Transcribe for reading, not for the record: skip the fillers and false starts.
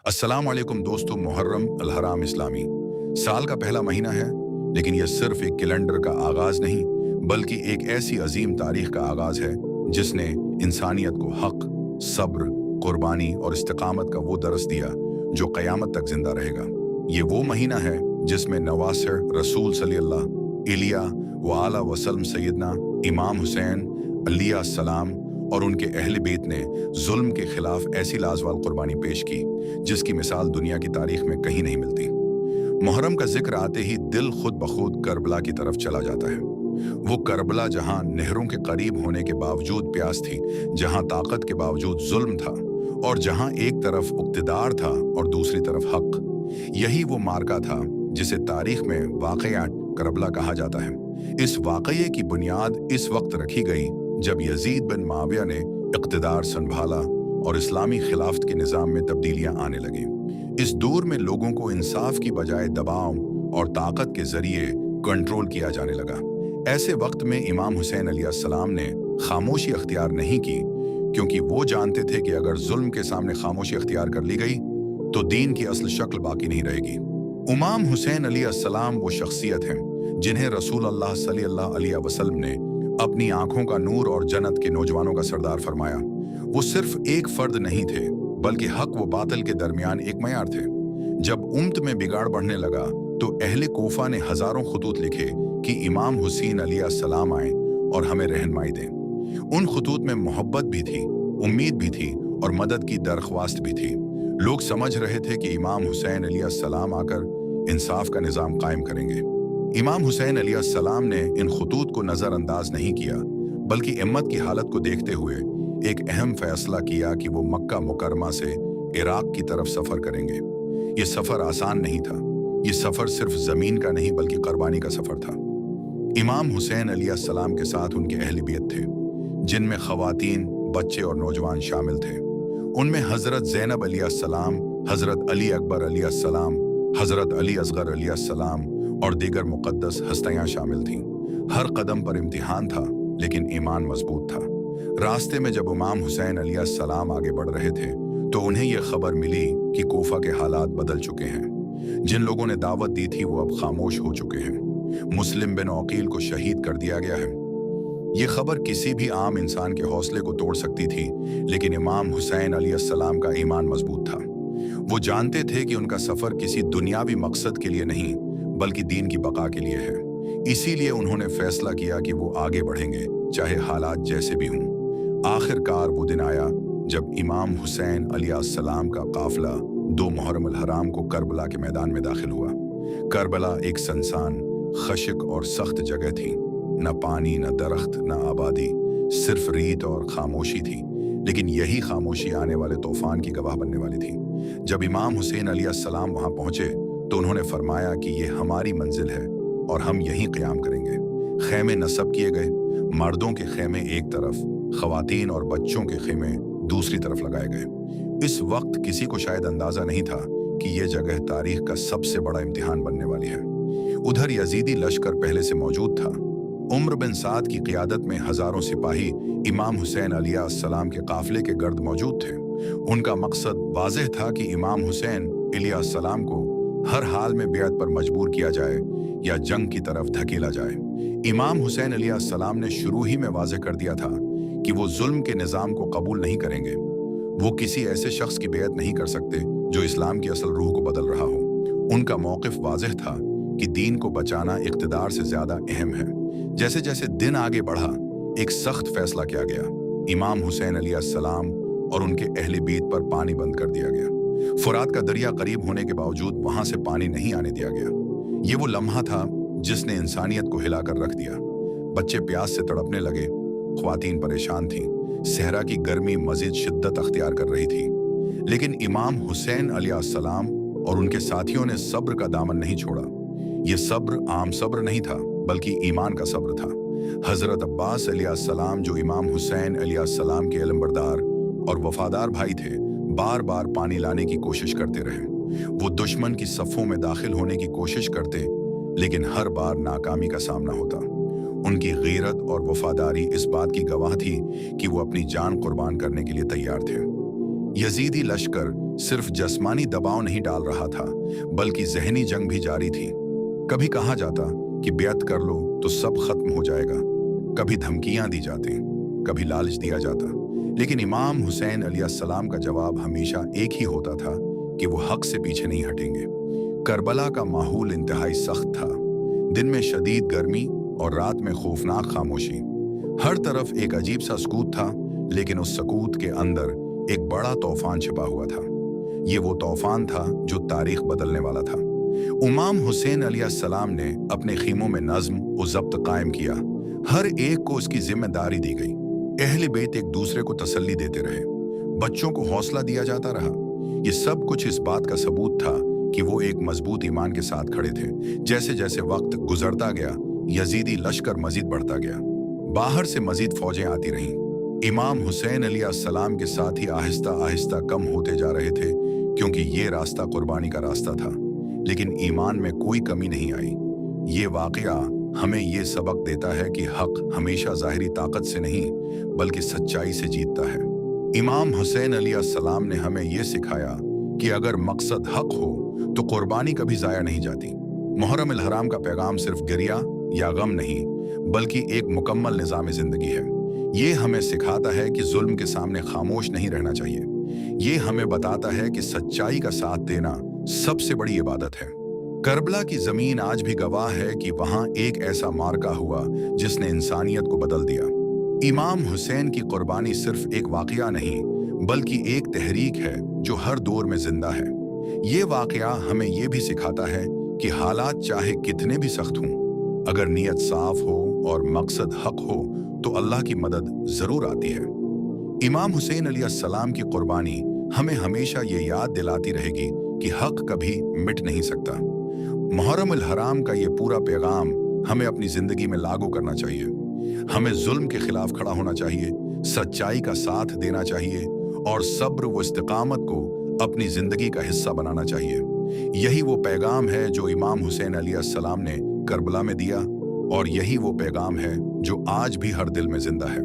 अस्सलाम वालेकुम दोस्तों। मुहर्रम अल-हराम इस्लामी साल का पहला महीना है, लेकिन यह सिर्फ एक कैलेंडर का आगाज नहीं बल्कि एक ऐसी अजीम तारीख का आगाज है जिसने इंसानियत को हक, सब्र, कुर्बानी और इस्तिकामत का वो दर्स दिया जो क़यामत तक जिंदा रहेगा। ये वो महीना है जिसमें नवासिर रसूल सल्लल्लाहु अलैहि आला वसल्लम सैयदना इमाम हुसैन अलैहिस्सलाम और उनके अहले बेत ने जुल्म के खिलाफ ऐसी लाजवाब कुर्बानी पेश की जिसकी मिसाल दुनिया की तारीख में कहीं नहीं मिलती। मुहर्रम का जिक्र आते ही दिल खुद बखुद करबला की तरफ चला जाता है। वो करबला जहां नहरों के करीब होने के बावजूद प्यास थी, जहां ताकत के बावजूद जुल्म था और जहां एक तरफ इक़्तिदार था और दूसरी तरफ हक। यही वो मार्का था जिसे तारीख में वाक़या करबला कहा जाता है। इस वाक़ये की बुनियाद इस वक्त रखी गई जब यजीद बिन माविया ने इक़्तिदार संभाला और इस्लामी खिलाफत के निज़ाम में तब्दीलियां आने लगी। इस दौर में लोगों को इंसाफ की बजाय दबाव और ताकत के जरिए कंट्रोल किया जाने लगा। ऐसे वक्त में इमाम हुसैन अलैहिस्सलाम ने खामोशी अख्तियार नहीं की, क्योंकि वो जानते थे कि अगर जुल्म के सामने खामोशी अख्तियार कर ली गई तो दीन की असल शक्ल बाकी नहीं रहेगी। इमाम हुसैन अलैहिस्सलाम वो शख्सियत हैं जिन्हें रसूल अल्लाह सल्लल्लाहु अलैहि वसल्लम ने अपनी आंखों का नूर और जन्नत के नौजवानों का सरदार फरमाया। वो सिर्फ एक फर्द नहीं थे बल्कि हक व बातिल के दरमियान एक मयार थे। जब उम्मत में बिगाड़ बढ़ने लगा तो अहले कोफा ने हजारों खतूत लिखे कि इमाम हुसैन अलैहिस्सलाम आए और हमें रहनुमाई दें। उन खतूत में मोहब्बत भी थी, उम्मीद भी थी और मदद की दरख्वास्त भी थी। लोग समझ रहे थे कि इमाम हुसैन अलैहिस्सलाम आकर इंसाफ का निज़ाम कायम करेंगे। इमाम हुसैन अलैहिस्सलाम ने इन खतूत को नज़रअंदाज नहीं किया, बल्कि इम्मत की हालत को देखते हुए एक अहम फैसला किया कि वो मक्का मुकरमा से इराक की तरफ सफ़र करेंगे। ये सफ़र आसान नहीं था। ये सफ़र सिर्फ ज़मीन का नहीं बल्कि कुर्बानी का सफ़र था। इमाम हुसैन अलैहिस्सलाम के साथ उनके अहले बैत थे, जिनमें ख़वातीन, बच्चे और नौजवान शामिल थे। उनमें हज़रत ज़ैनब अलैहिस्सलाम, हज़रत अली अकबर अलैहिस्सलाम, हज़रत अली असगर अलैहिस्सलाम और दीगर मुक़द्दस हस्तियाँ शामिल थीं। हर कदम पर इम्तिहान था, लेकिन ईमान मजबूत था। रास्ते में जब इमाम हुसैन अलैहिस्सलाम आगे बढ़ रहे थे तो उन्हें यह खबर मिली कि कोफा के हालात बदल चुके हैं। जिन लोगों ने दावत दी थी वो अब खामोश हो चुके हैं। मुस्लिम बिन अकील को शहीद कर दिया गया है। ये खबर किसी भी आम इंसान के हौसले को तोड़ सकती थी, लेकिन इमाम हुसैन अलैहिस्सलाम का ईमान मजबूत था। वो जानते थे कि उनका सफ़र किसी दुनियावी मकसद के लिए नहीं बल्कि दीन की बका के लिए है। इसीलिए उन्होंने फैसला किया कि वो आगे बढ़ेंगे, चाहे हालात जैसे भी हों। आखिरकार वो दिन आया जब इमाम हुसैन अलैहिस्सलाम का काफिला 2 मुहर्रम अल-हराम को करबला के मैदान में दाखिल हुआ। करबला एक सुनसान, खशिक और सख्त जगह थी। न पानी, न दरख्त, न आबादी, सिर्फ रेत और खामोशी थी। लेकिन यही खामोशी आने वाले तूफान की गवाह बनने वाली थी। जब इमाम हुसैन अलैहिस्सलाम वहां पहुंचे तो उन्होंने फरमाया कि ये हमारी मंजिल है और हम यहीं क़याम करेंगे। खेमे नस्ब किए गए, मर्दों के खेमे एक तरफ, ख़वातीन और बच्चों के खेमे दूसरी तरफ लगाए गए। इस वक्त किसी को शायद अंदाजा नहीं था कि यह जगह तारीख का सबसे बड़ा इम्तिहान बनने वाली है। उधर यजीदी लश्कर पहले से मौजूद था। उम्र बिन साद की क़ियादत में हजारों सिपाही इमाम हुसैन अलैहिस्सलाम के काफिले के गर्द मौजूद थे। उनका मकसद वाज़ेह था कि इमाम हुसैन अलैहिस्सलाम को हर हाल में बेअत पर मजबूर किया जाए या जंग की तरफ धकेला जाए। इमाम हुसैन अलैहिस्सलाम ने शुरू ही में वाज़ेह कर दिया था कि वो जुल्म के निज़ाम को कबूल नहीं करेंगे। वो किसी ऐसे शख्स की बेअत नहीं कर सकते जो इस्लाम की असल रूह को बदल रहा हो। उनका मौक़िफ़ वाज़ेह था कि दीन को बचाना इक़्तिदार से ज़्यादा अहम है। जैसे जैसे दिन आगे बढ़ा, एक सख्त फैसला किया गया। इमाम हुसैन अलैहिस्सलाम और उनके अहले बैत पर पानी बंद कर दिया गया। फुरात का दरिया करीब होने के बावजूद वहां से पानी नहीं आने दिया गया। ये वो लम्हा था जिसने इंसानियत को हिलाकर रख दिया। बच्चे प्यास से तड़पने लगे, ख्वातीन परेशान थीं, सहरा की गर्मी मजीद शिद्दत अख्तियार कर रही थी। लेकिन इमाम हुसैन अलैहिस्सलाम और उनके साथियों ने सब्र का दामन नहीं छोड़ा। ये सब्र आम सब्र नहीं था बल्कि ईमान का सब्र था। हजरत अब्बास अलैहिस्सलाम, जो इमाम हुसैन अलैहिस्सलाम के इल्मबरदार और वफादार भाई थे, बार बार पानी लाने की कोशिश करते रहे। वो दुश्मन की सफ़ों में दाखिल होने की कोशिश करते, लेकिन हर बार नाकामी का सामना होता। उनकी गैरत और वफादारी इस बात की गवाह थी कि वो अपनी जान कुर्बान करने के लिए तैयार थे। यजीदी लश्कर सिर्फ जिस्मानी दबाव नहीं डाल रहा था, बल्कि जहनी जंग भी जारी थी। कभी कहा जाता कि बेअत कर लो तो सब खत्म हो जाएगा, कभी धमकियां दी जाती, कभी लालच दिया जाता, लेकिन इमाम हुसैन अलैहिस्सलाम का जवाब हमेशा एक ही होता था कि वो हक से पीछे नहीं हटेंगे। करबला का माहौल इंतहाई सख्त था। दिन में शदीद गर्मी और रात में खौफनाक खामोशी। हर तरफ एक अजीब सा सकूत था, लेकिन उस सकूत के अंदर एक बड़ा तूफान छिपा हुआ था। ये वो तूफान था जो तारीख बदलने वाला था। इमाम हुसैन अलैहिस्सलाम ने अपने खीमों में नज्म और ज़ब्त कायम किया। हर एक को उसकी जिम्मेदारी दी गई। अहले बैत एक दूसरे को तसल्ली देते रहे, बच्चों को हौसला दिया जाता रहा। ये सब कुछ इस बात का सबूत था कि वो एक मजबूत ईमान के साथ खड़े थे। जैसे जैसे वक्त गुजरता गया, यजीदी लश्कर मजीद बढ़ता गया। बाहर से मजीद फौजें आती रहीं। इमाम हुसैन अलैहिस्सलाम के साथ ही आहिस्ता आहिस्ता कम होते जा रहे थे, क्योंकि ये रास्ता कुर्बानी का रास्ता था। लेकिन ईमान में कोई कमी नहीं आई। ये वाकया हमें ये सबक देता है कि हक हमेशा ज़ाहिरी ताकत से नहीं, बल्कि सच्चाई से जीतता है। इमाम हुसैन अलैहिस्सलाम ने हमें ये सिखाया कि अगर मकसद हक हो तो कुर्बानी कभी ज़ाया नहीं जाती। मुहर्रम अल हराम का पैगाम सिर्फ गिरिया या गम नहीं, बल्कि एक मुकम्मल निज़ाम ज़िंदगी है। ये हमें सिखाता है कि जुल्म के सामने खामोश नहीं रहना चाहिए। ये हमें बताता है कि सच्चाई का साथ देना सबसे बड़ी इबादत है। करबला की जमीन आज भी गवाह है कि वहां एक ऐसा मार्का हुआ जिसने इंसानियत को बदल दिया। इमाम हुसैन की कुर्बानी सिर्फ एक वाकया नहीं, बल्कि एक तहरीक है जो हर दौर में जिंदा है। ये वाकया हमें ये भी सिखाता है कि हालात चाहे कितने भी सख्त हों, अगर नीयत साफ हो और मकसद हक हो तो अल्लाह की मदद जरूर आती है। इमाम हुसैन अलैहिस्सलाम की कुर्बानी हमें हमेशा ये याद दिलाती रहेगी कि हक कभी मिट नहीं सकता। मुहर्रम अल हराम का ये पूरा पैगाम हमें अपनी जिंदगी में लागू करना चाहिए। हमें जुल्म के खिलाफ खड़ा होना चाहिए, सच्चाई का साथ देना चाहिए और सब्र व इस्तिकामत को अपनी जिंदगी का हिस्सा बनाना चाहिए। यही वो पैगाम है जो इमाम हुसैन अलैहिस्सलाम ने करबला में दिया, और यही वो पैगाम है जो आज भी हर दिल में जिंदा है।